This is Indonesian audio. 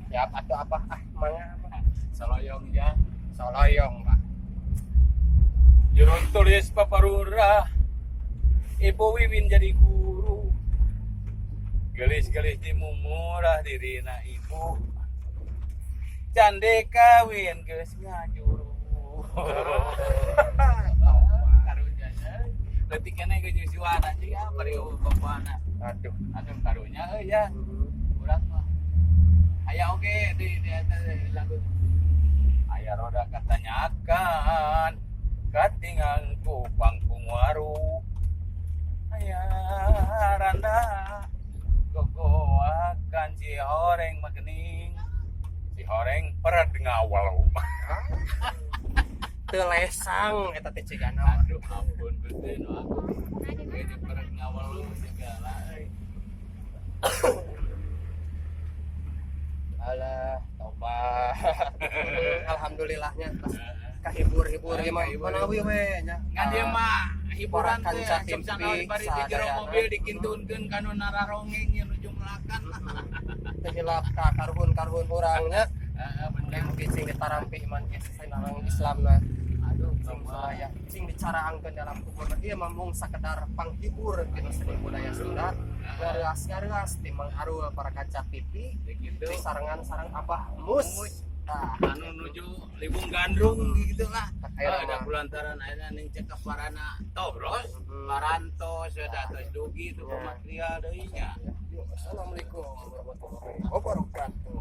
Siap atau apa? Mangga apa? Saloyong ya. Soloyong, Pak. Jurun tulis paparura. Ibu Wiwin jadi guru. Gelis-gelis di mumurah dirina ibu. Cande kawin geus ngajuru. Karunya leutik keneh ke Joshua anjing bari bapana. Aduh. Aduh karunya ya. Urang mah. Aya oge di atas lagu. Aya roda katanyakan katingang kupang pungwaru. Aya randa gogoakan si horeng magening. Si horeng perad ngawal. Teu lesang eta teh cigana. Aduh ampun betul aku. Ini perad ngawal segala. Alah, tobat. Alhamdulillahnya kahibur-hibur ge mah manawi we nya. Ngan dia mah hiburan teh Kanca sabsana timpi, bari di jero mobil dikintunkeun kanu nararongeng nya nuju melakan. Teu hilap ka karhun-karhun urang nya. Heeh bener. Mungkin sing ditarampi iman sareng Islamna. Aduh Sing saya sing dicaraangkeun dalam kubur ieu mah mung sakedar panghibur dina seni budaya Sunda. Gareas-gareas timbang hareup para kaca TV gitu. di sarangan-sarang Abah Mus. Nah, Anu nuju libung gandrung gitu lah. Ayo, Ada kulantaran ayeuna ning cekap parana tobros, parantos da tos dugi tuh material deui nya. Assalamualaikum warahmatullahi wabarakatuh.